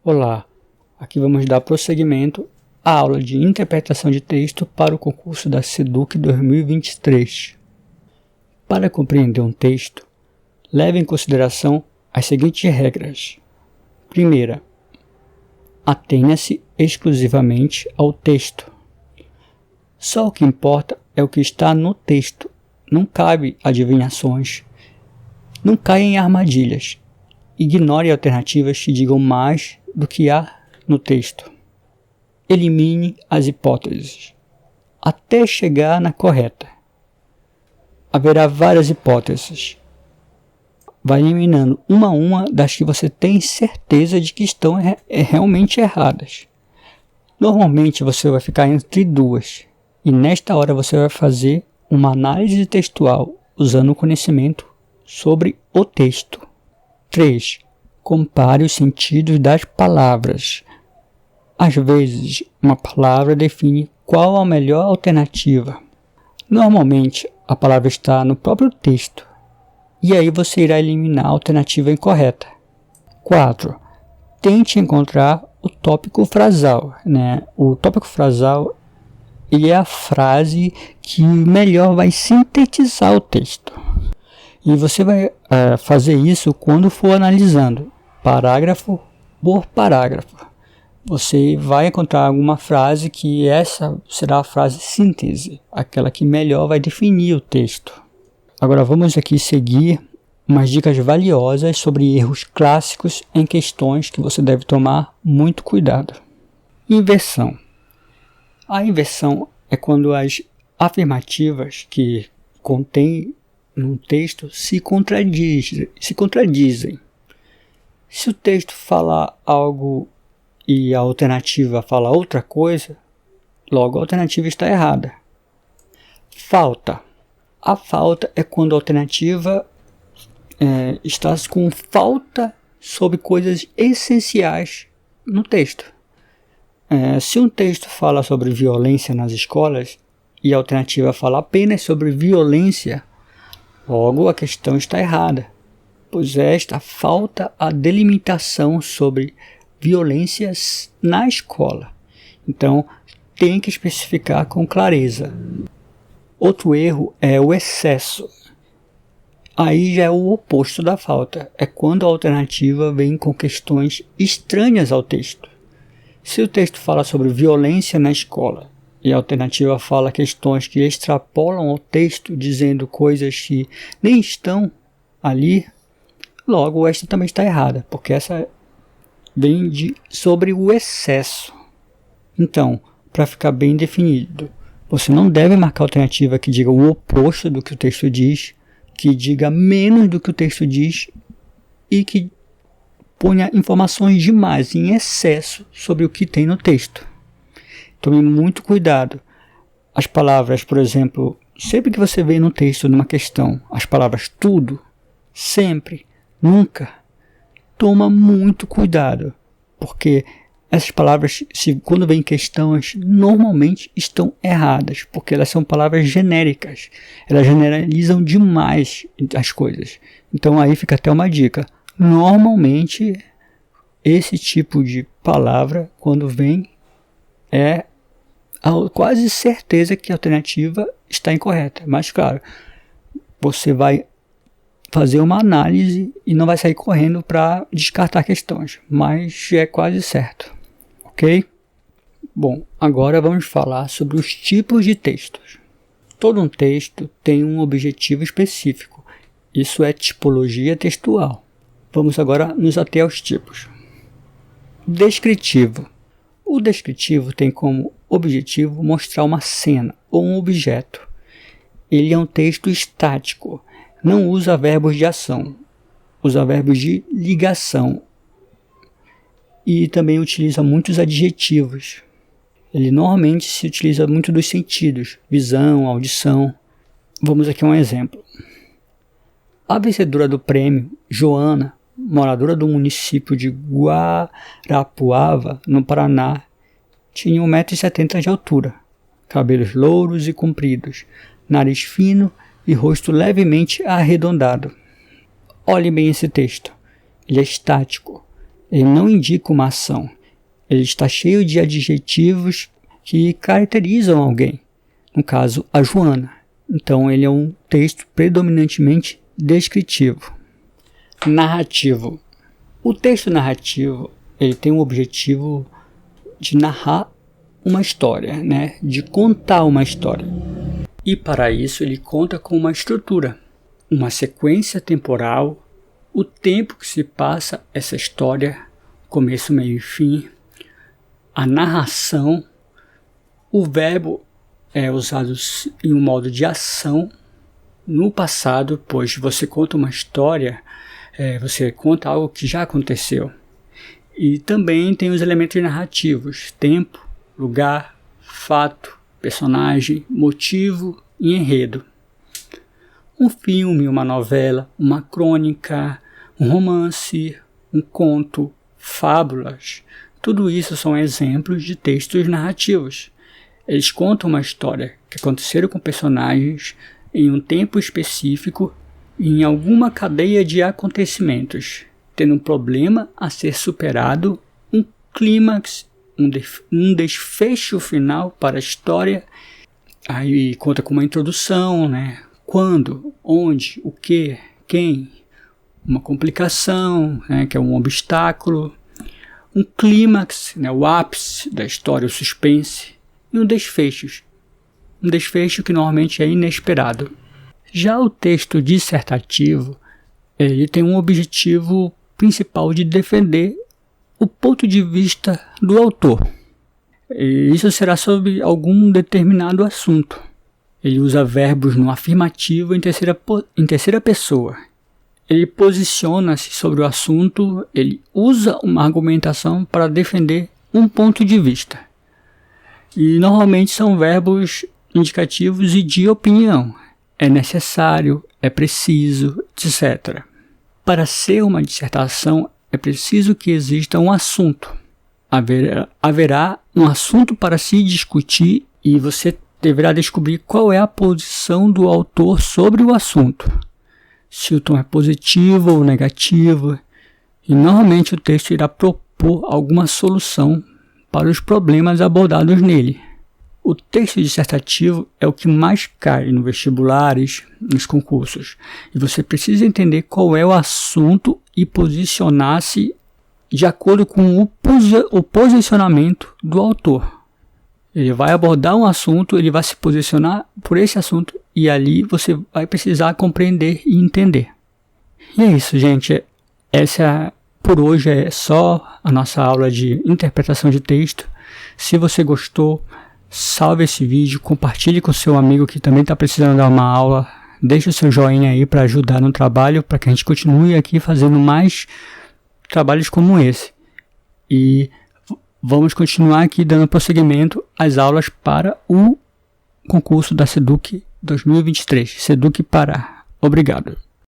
Olá, aqui vamos dar prosseguimento à aula de interpretação de texto para o concurso da SEDUC 2023. Para compreender um texto, leve em consideração as seguintes regras. Primeira, atenha-se exclusivamente ao texto. Só o que importa é o que está no texto. Não cabe adivinhações. Não caia em armadilhas. Ignore alternativas que digam mais do que há no texto. Elimine as hipóteses, até chegar na correta. Haverá várias hipóteses. Vai eliminando uma a uma das que você tem certeza de que estão realmente erradas. Normalmente você vai ficar entre duas, e nesta hora você vai fazer uma análise textual usando o conhecimento sobre o texto. 3. Compare os sentidos das palavras. Às vezes, uma palavra define qual a melhor alternativa. Normalmente, a palavra está no próprio texto, e aí você irá eliminar a alternativa incorreta. 4. Tente encontrar o tópico frasal. O tópico frasal é a frase que melhor vai sintetizar o texto. E você vai fazer isso quando for analisando, parágrafo por parágrafo. Você vai encontrar alguma frase que essa será a frase síntese, aquela que melhor vai definir o texto. Agora vamos aqui seguir umas dicas valiosas sobre erros clássicos em questões que você deve tomar muito cuidado. Inversão. A inversão é quando as afirmativas que contém num texto se contradizem. Se o texto fala algo e a alternativa fala outra coisa, logo a alternativa está errada. Falta. A falta é quando a alternativa está com falta sobre coisas essenciais no texto. Se um texto fala sobre violência nas escolas e a alternativa fala apenas sobre violência, logo a questão está errada, pois esta falta a delimitação sobre violências na escola. Então, tem que especificar com clareza. Outro erro é o excesso. Aí já é o oposto da falta. É quando a alternativa vem com questões estranhas ao texto. Se o texto fala sobre violência na escola e a alternativa fala questões que extrapolam o texto, dizendo coisas que nem estão ali, logo esta também está errada, porque essa vem sobre o excesso. Então, para ficar bem definido, você não deve marcar alternativa que diga o oposto do que o texto diz, que diga menos do que o texto diz e que ponha informações demais, em excesso, sobre o que tem no texto. Tome muito cuidado. As palavras, por exemplo, sempre que você vê no texto, numa questão, as palavras tudo, sempre, nunca, toma muito cuidado, porque essas palavras, quando vem questões, normalmente estão erradas, porque elas são palavras genéricas, elas generalizam demais as coisas. Então aí fica até uma dica. Normalmente, esse tipo de palavra, quando vem, é quase certeza que a alternativa está incorreta. Mas, claro, você vai fazer uma análise e não vai sair correndo para descartar questões, mas é quase certo, ok? Bom, agora vamos falar sobre os tipos de textos. Todo um texto tem um objetivo específico, isso é tipologia textual. Vamos agora nos ater aos tipos. Descritivo. O descritivo tem como objetivo mostrar uma cena ou um objeto. Ele é um texto estático. Não usa verbos de ação, usa verbos de ligação e também utiliza muitos adjetivos. Ele normalmente se utiliza muito dos sentidos, visão, audição. Vamos aqui a um exemplo. A vencedora do prêmio, Joana, moradora do município de Guarapuava, no Paraná, tinha 1,70 m de altura, cabelos louros e compridos, nariz fino e rosto levemente arredondado. Olhe bem esse texto. Ele é estático. ele não indica uma ação. Ele está cheio de adjetivos que caracterizam alguém. No caso, a Joana. Então, ele é um texto predominantemente descritivo. Narrativo. O texto narrativo, ele tem o objetivo de narrar uma história, né? De contar uma história. E para isso ele conta com uma estrutura, uma sequência temporal, o tempo que se passa essa história, começo, meio e fim, a narração, o verbo é usado em um modo de ação no passado, pois você conta uma história, você conta algo que já aconteceu. E também tem os elementos narrativos, tempo, lugar, fato, personagem, motivo e enredo. Um filme, uma novela, uma crônica, um romance, um conto, fábulas, tudo isso são exemplos de textos narrativos. Eles contam uma história que aconteceram com personagens em um tempo específico e em alguma cadeia de acontecimentos, tendo um problema a ser superado, um clímax, um desfecho final para a história. Aí conta com uma introdução, né? Quando, onde, o que, quem, uma complicação, né? Que é um obstáculo, um clímax, né? O ápice da história, o suspense, e um desfecho que normalmente é inesperado. Já o texto dissertativo, ele tem um objetivo principal de defender o ponto de vista do autor. E isso será sobre algum determinado assunto. Ele usa verbos no afirmativo em terceira pessoa. Ele posiciona-se sobre o assunto, ele usa uma argumentação para defender um ponto de vista. E normalmente são verbos indicativos e de opinião. É necessário, é preciso, etc. Para ser uma dissertação, é preciso que exista um assunto. Haverá um assunto para se discutir e você deverá descobrir qual é a posição do autor sobre o assunto. Se o tom é positivo ou negativo. E normalmente o texto irá propor alguma solução para os problemas abordados nele. O texto dissertativo é o que mais cai nos vestibulares, nos concursos. E você precisa entender qual é o assunto e posicionar-se de acordo com o posicionamento do autor. Ele vai abordar um assunto, ele vai se posicionar por esse assunto e ali você vai precisar compreender e entender. E é isso, gente. Por hoje é só a nossa aula de interpretação de texto. Se você gostou, salve esse vídeo, compartilhe com seu amigo que também está precisando dar uma aula. Deixe o seu joinha aí para ajudar no trabalho, para que a gente continue aqui fazendo mais trabalhos como esse. E vamos continuar aqui dando prosseguimento às aulas para o concurso da SEDUC 2023, SEDUC Pará. Obrigado.